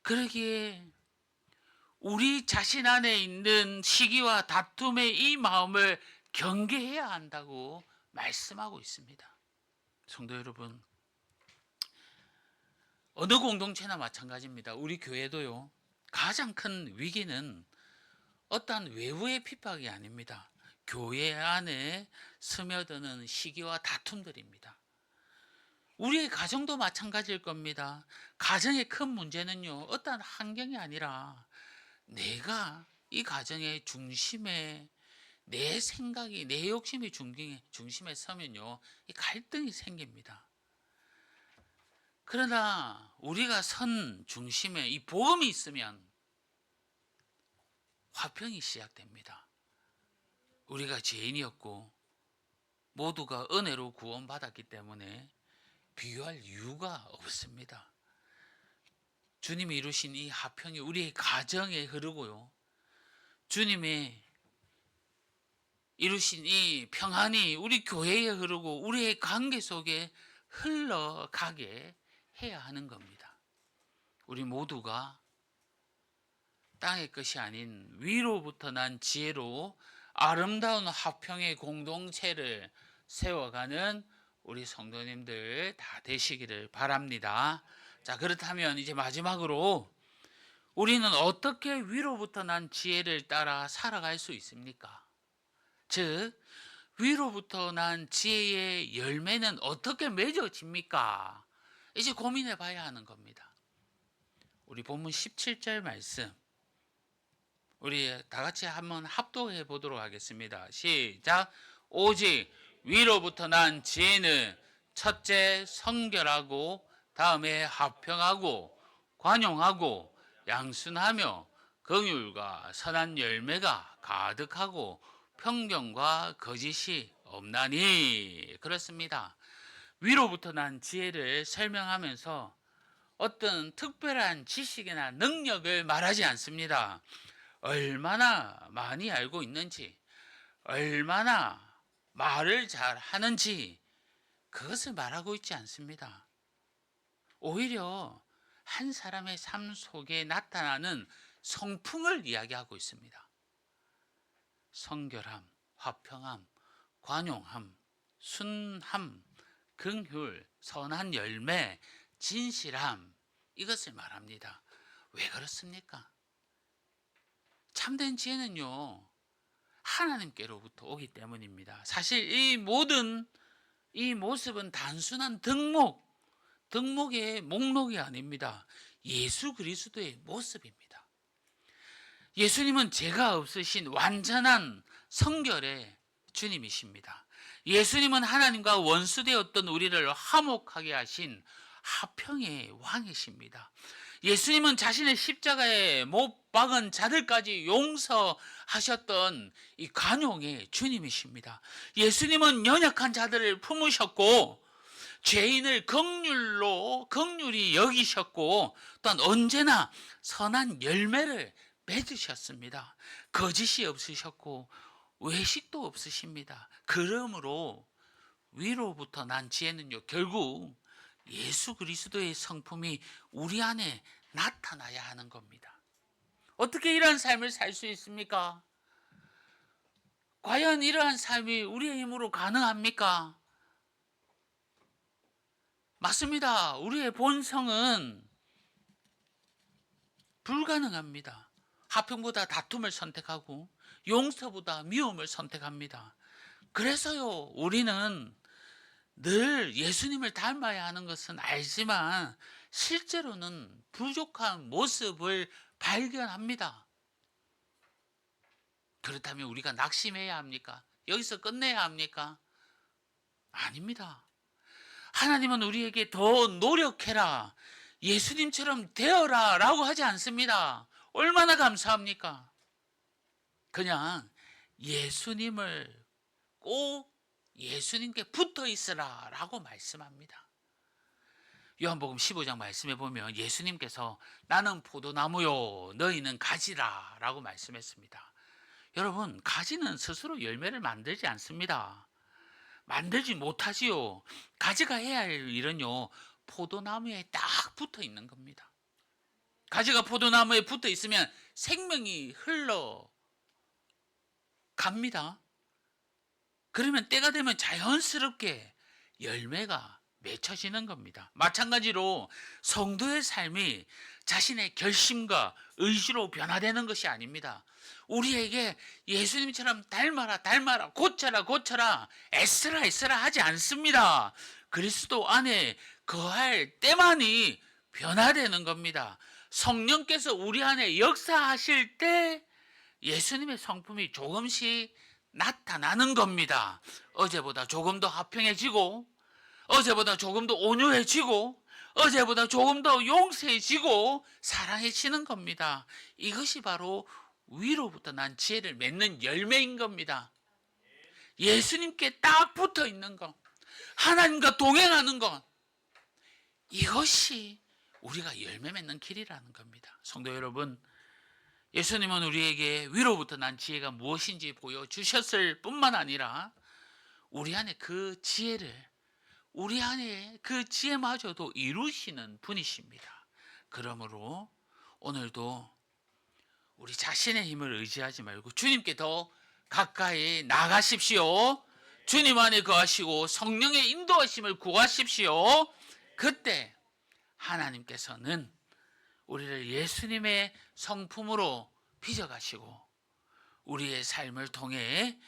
그러기에 우리 자신 안에 있는 시기와 다툼의 이 마음을 경계해야 한다고 말씀하고 있습니다. 성도 여러분, 어느 공동체나 마찬가지입니다. 우리 교회도요, 가장 큰 위기는 어떠한 외부의 핍박이 아닙니다. 교회 안에 스며드는 시기와 다툼들입니다. 우리의 가정도 마찬가지일 겁니다. 가정의 큰 문제는요, 어떠한 환경이 아니라 내가 이 가정의 중심에, 내 생각이, 내 욕심이 중심에 서면요, 이 갈등이 생깁니다. 그러나 우리가 선 중심에 이 복음이 있으면 화평이 시작됩니다. 우리가 죄인이었고 모두가 은혜로 구원받았기 때문에 비교할 이유가 없습니다. 주님이 이루신 이 화평이 우리의 가정에 흐르고요, 주님의 이루신 이 평안이 우리 교회에 흐르고 우리의 관계 속에 흘러가게 해야 하는 겁니다. 우리 모두가 땅의 것이 아닌 위로부터 난 지혜로 아름다운 화평의 공동체를 세워가는 우리 성도님들 다 되시기를 바랍니다. 자, 그렇다면 이제 마지막으로 우리는 어떻게 위로부터 난 지혜를 따라 살아갈 수 있습니까? 즉, 위로부터 난 지혜의 열매는 어떻게 맺어집니까? 이제 고민해 봐야 하는 겁니다. 우리 본문 17절 말씀, 우리 다 같이 한번 합독해 보도록 하겠습니다. 시작. 오직 위로부터 난 지혜는 첫째 성결하고, 다음에 화평하고 관용하고 양순하며 긍휼과 선한 열매가 가득하고 편견과 거짓이 없나니. 그렇습니다. 위로부터 난 지혜를 설명하면서 어떤 특별한 지식이나 능력을 말하지 않습니다. 얼마나 많이 알고 있는지, 얼마나 말을 잘 하는지, 그것을 말하고 있지 않습니다. 오히려 한 사람의 삶 속에 나타나는 성품을 이야기하고 있습니다. 성결함, 화평함, 관용함, 순함, 긍휼, 선한 열매, 진실함, 이것을 말합니다. 왜 그렇습니까? 참된 지혜는요, 하나님께로부터 오기 때문입니다. 사실 이 모습은 단순한 등목의 목록이 아닙니다. 예수 그리스도의 모습입니다. 예수님은 죄가 없으신 완전한 성결의 주님이십니다. 예수님은 하나님과 원수되었던 우리를 화목하게 하신 화평의 왕이십니다. 예수님은 자신의 십자가에 못 박은 자들까지 용서하셨던 이 관용의 주님이십니다. 예수님은 연약한 자들을 품으셨고 죄인을 긍휼히 여기셨고, 또한 언제나 선한 열매를 맺으셨습니다. 거짓이 없으셨고 외식도 없으십니다. 그러므로 위로부터 난 지혜는요, 결국 예수 그리스도의 성품이 우리 안에 나타나야 하는 겁니다. 어떻게 이러한 삶을 살 수 있습니까? 과연 이러한 삶이 우리의 힘으로 가능합니까? 맞습니다. 우리의 본성은 불가능합니다. 화평보다 다툼을 선택하고 용서보다 미움을 선택합니다. 그래서요, 우리는 늘 예수님을 닮아야 하는 것은 알지만 실제로는 부족한 모습을 발견합니다. 그렇다면 우리가 낙심해야 합니까? 여기서 끝내야 합니까? 아닙니다. 하나님은 우리에게 더 노력해라, 예수님처럼 되어라 라고 하지 않습니다. 얼마나 감사합니까? 그냥 예수님을 꼭 예수님께 붙어 있으라 라고 말씀합니다. 요한복음 15장 말씀해 보면 예수님께서 나는 포도나무요 너희는 가지라 라고 말씀했습니다. 여러분, 가지는 스스로 열매를 만들지 않습니다. 만들지 못하지요. 가지가 해야 할 일은요, 포도나무에 딱 붙어 있는 겁니다. 가지가 포도나무에 붙어 있으면 생명이 흘러갑니다. 그러면 때가 되면 자연스럽게 열매가 맺혀지는 겁니다. 마찬가지로 성도의 삶이 자신의 결심과 의지로 변화되는 것이 아닙니다. 우리에게 예수님처럼 닮아라, 고쳐라, 애쓰라 하지 않습니다. 그리스도 안에 거할 때만이 변화되는 겁니다. 성령께서 우리 안에 역사하실 때 예수님의 성품이 조금씩 나타나는 겁니다. 어제보다 조금 더 화평해지고, 어제보다 조금 더 온유해지고, 어제보다 조금 더 용서해지고 사랑해지는 겁니다. 이것이 바로 위로부터 난 지혜를 맺는 열매인 겁니다. 예수님께 딱 붙어 있는 것, 하나님과 동행하는 것, 이것이 우리가 열매 맺는 길이라는 겁니다. 성도 여러분, 예수님은 우리에게 위로부터 난 지혜가 무엇인지 보여주셨을 뿐만 아니라 우리 안에 그 지혜마저도 이루시는 분이십니다. 그러므로 오늘도 우리 자신의 힘을 의지하지 말고 주님께 더 가까이 나가십시오. 주님 안에 거하시고 성령의 인도하심을 구하십시오. 그때 하나님께서는 우리를 예수님의 성품으로 빚어가시고 우리의 삶을 통해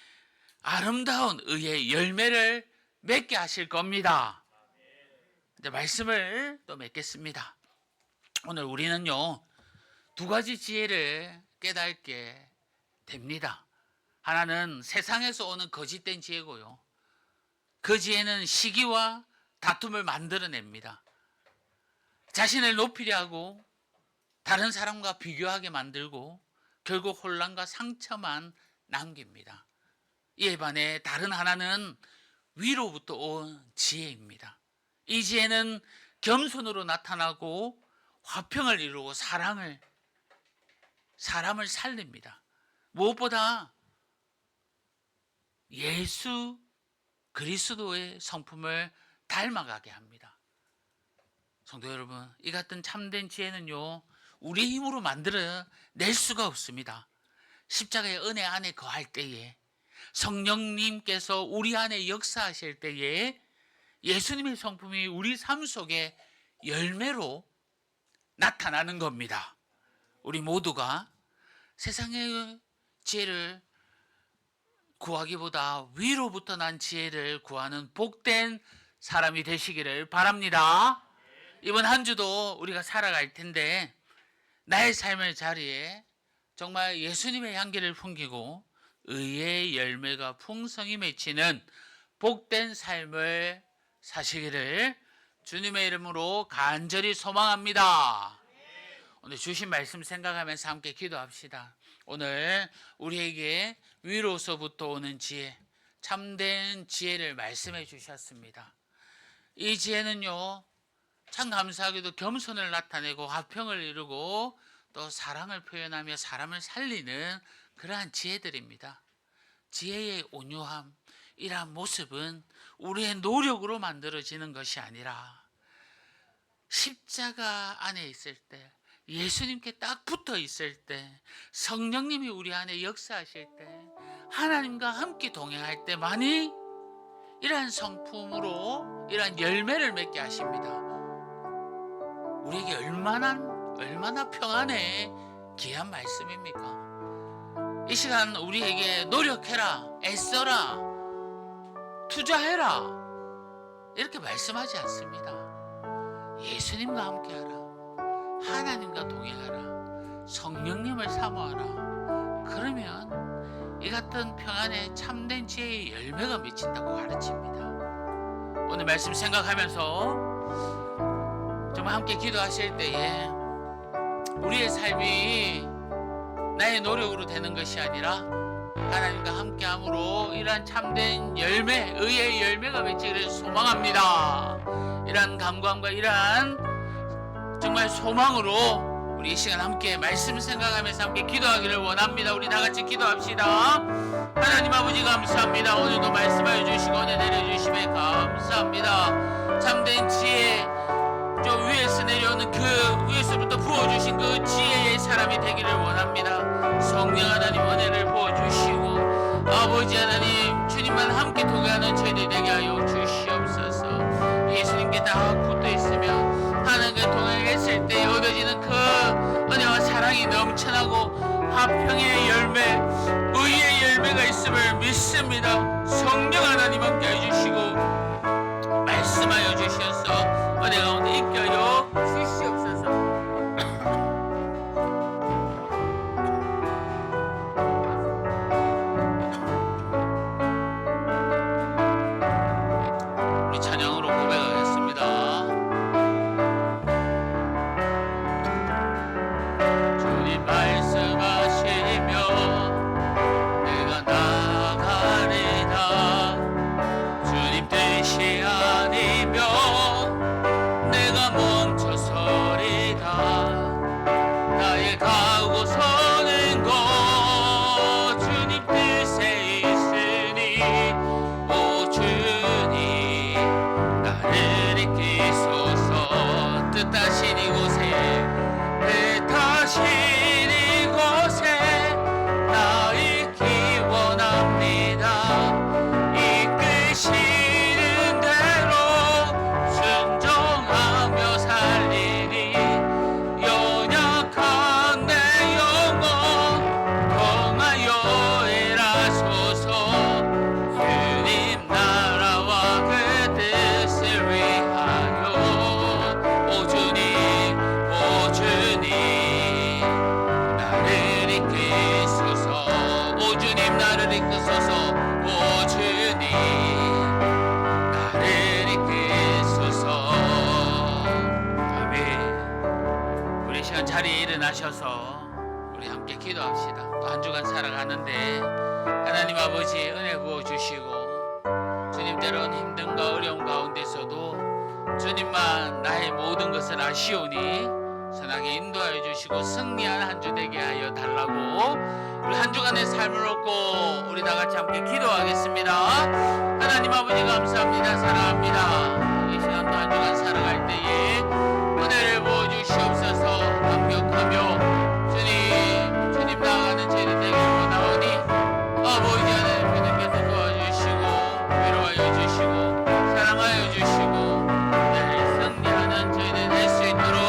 아름다운 의의 열매를 맺게 하실 겁니다. 이제 말씀을 또 맺겠습니다. 오늘 우리는요, 두 가지 지혜를 깨닫게 됩니다. 하나는 세상에서 오는 거짓된 지혜고요, 그 지혜는 시기와 다툼을 만들어냅니다. 자신을 높이려 하고 다른 사람과 비교하게 만들고 결국 혼란과 상처만 남깁니다. 이에 반해 다른 하나는 위로부터 온 지혜입니다. 이 지혜는 겸손으로 나타나고 화평을 이루고 사람을 살립니다. 무엇보다 예수 그리스도의 성품을 닮아가게 합니다. 성도 여러분, 이 같은 참된 지혜는요, 우리 힘으로 만들어낼 수가 없습니다. 십자가의 은혜 안에 거할 때에, 성령님께서 우리 안에 역사하실 때에 예수님의 성품이 우리 삶 속에 열매로 나타나는 겁니다. 우리 모두가 세상의 지혜를 구하기보다 위로부터 난 지혜를 구하는 복된 사람이 되시기를 바랍니다. 이번 한 주도 우리가 살아갈 텐데 나의 삶의 자리에 정말 예수님의 향기를 풍기고 의의 열매가 풍성히 맺히는 복된 삶을 사시기를 주님의 이름으로 간절히 소망합니다. 오늘 주신 말씀 생각하면서 함께 기도합시다. 오늘 우리에게 위로서부터 오는 지혜, 참된 지혜를 말씀해 주셨습니다. 이 지혜는요, 참 감사하게도 겸손을 나타내고 화평을 이루고 또 사랑을 표현하며 사람을 살리는 그러한 지혜들입니다. 지혜의 온유함, 이러한 모습은 우리의 노력으로 만들어지는 것이 아니라 십자가 안에 있을 때, 예수님께 딱 붙어 있을 때, 성령님이 우리 안에 역사하실 때, 하나님과 함께 동행할 때만이 이러한 성품으로 이러한 열매를 맺게 하십니다. 우리에게 얼마나 평안의 귀한 말씀입니까? 이 시간 우리에게 노력해라, 애써라, 투자해라 이렇게 말씀하지 않습니다. 예수님과 함께하라, 하나님과 동행하라, 성령님을 사모하라. 그러면 이 같은 평안의 참된 지혜의 열매가 맺힌다고 가르칩니다. 오늘 말씀 생각하면서 정말 함께 기도하실 때에 우리의 삶이 나의 노력으로 되는 것이 아니라 하나님과 함께함으로 이러한 참된 열매, 의의 열매가 맺히기를 소망합니다. 이러한 감광과 이러한 정말 소망으로 우리 이 시간 함께 말씀 생각하면서 함께 기도하기를 원합니다. 우리 다같이 기도합시다. 하나님 아버지 감사합니다. 오늘도 말씀하여 주시고 은혜 내려주심에 감사합니다. 참된 지혜, 저 위에서 내려오는 그 위에서부터 부어주신 그 지혜의 사람이 되기를 원합니다. 성령 하나님 은혜를 부어주시고 아버지 하나님 주님만 함께 동행하는 저희들 되게 하여 주시옵소서. 예수님께 다 붙어있으면 하나님과 동행했을 때 얻어지는 그 은혜와 사랑이 넘쳐나고 화평의 열매, 의의 열매가 있음을 믿습니다. 성령 하나님 함께 해주시고 말씀하여 주셔서 은혜 가운데 있게 하여 주시옵소서. 우리 찬양으로 고백하겠습니다. 주님 말씀하시며 내가 나가리다. 주님 뜻이 아니면 내가 멈춰서리다. 나의 가고 서는 것 주님 뜻에 있으니 오 주님 나를 이끄소서. 뜻하신 이곳에 뜻하신 이곳에 나 있기 원합니다. 이끄시는 대로 순종하며 살리니 연약한 내 영혼 통하여 일하소서. 주님 나라와 그 뜻을 위하여 오 주님 나를 이끄소서. 오 주님 나를 이끄소서. 오 주님 나를 이끄소서. 아멘. 우리 시간 자리에 일어나셔서 우리 함께 기도합시다. 또 한 주간 살아가는데 하나님 아버지 은혜 부어주시고 주님 때로는 힘듦과 어려움 가운데서도 주님만 나의 모든 것을 아시오니 선하게 인도하여 주시고 승리한 한 주 되게 하여 달라고 우리 한 주간의 삶을 얻고 우리 다 같이 함께 기도하겠습니다. 하나님 아버지 감사합니다. 사랑합니다. 이 시간도 한 주간 살아갈 때에 은혜를 부어주시옵소서. 감격하며 주님 나아가는 저희들 되길 원하오니 아버지 하나님 주님께서 도와주시고 위로하여 주시고 사랑하여 주시고 늘 승리하는 저희들 될 수 있도록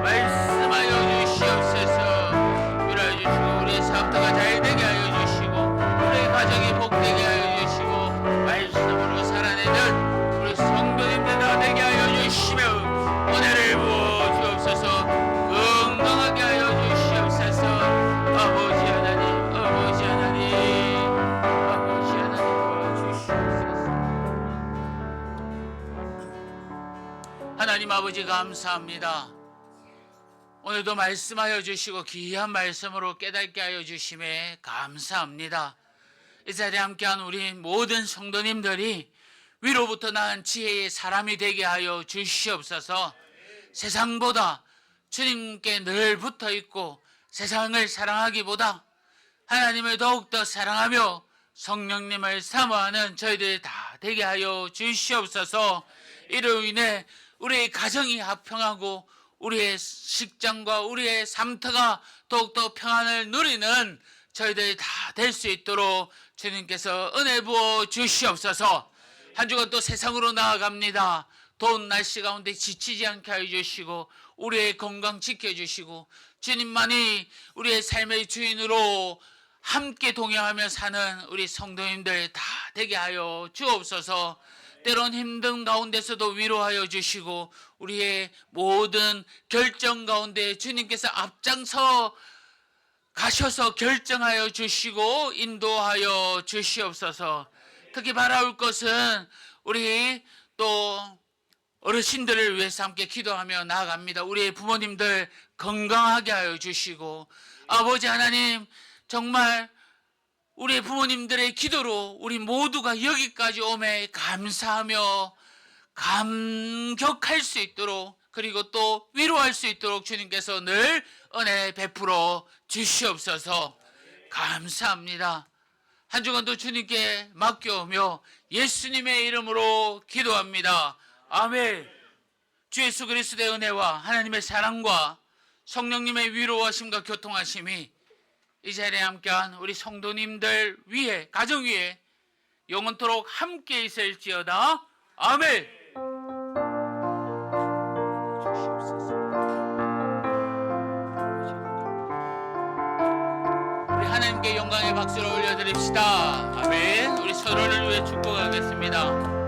말씀하여 주시옵소서. 위로하여 주시고 우리의 사업터가 잘 되게 하여 주시고 우리의 가정이 복되게 하여 주시고 말씀으로 살아내는 우리 성도님들 다 되게 하여 주시며 은혜를 부어 주옵소서. 건강하게 하여 주시옵소서. 아버지 하나님 도와주시옵소서. 하나님 아버지 감사합니다. 오늘도 말씀하여 주시고 귀한 말씀으로 깨닫게 하여 주심에 감사합니다. 이 자리에 함께한 우리 모든 성도님들이 위로부터 나은 지혜의 사람이 되게 하여 주시옵소서. 세상보다 주님께 늘 붙어있고 세상을 사랑하기보다 하나님을 더욱더 사랑하며 성령님을 사모하는 저희들 다 되게 하여 주시옵소서. 이로 인해 우리의 가정이 화평하고 우리의 식장과 우리의 삶터가 더욱더 평안을 누리는 저희들이 다 될 수 있도록 주님께서 은혜 부어 주시옵소서. 한 주간 또 세상으로 나아갑니다. 더운 날씨 가운데 지치지 않게 하여 주시고 우리의 건강 지켜주시고 주님만이 우리의 삶의 주인으로 함께 동행하며 사는 우리 성도님들 다 되게 하여 주옵소서. 때론 힘든 가운데서도 위로하여 주시고 우리의 모든 결정 가운데 주님께서 앞장서 가셔서 결정하여 주시고 인도하여 주시옵소서. 특히 바라올 것은 우리 또 어르신들을 위해서 함께 기도하며 나아갑니다. 우리의 부모님들 건강하게 하여 주시고 아버지 하나님, 정말 우리의 부모님들의 기도로 우리 모두가 여기까지 오매 감사하며 감격할 수 있도록, 그리고 또 위로할 수 있도록 주님께서 늘 은혜 베풀어 주시옵소서. 감사합니다. 한 주간도 주님께 맡겨오며 예수님의 이름으로 기도합니다. 아멘. 주 예수 그리스도의 은혜와 하나님의 사랑과 성령님의 위로하심과 교통하심이 이 자리에 함께한 우리 성도님들 위에, 가정 위에 영원토록 함께 있을지어다. 아멘. 우리 하나님께 영광의 박수를 올려드립시다. 아멘. 우리 서로를 위해 축복하겠습니다.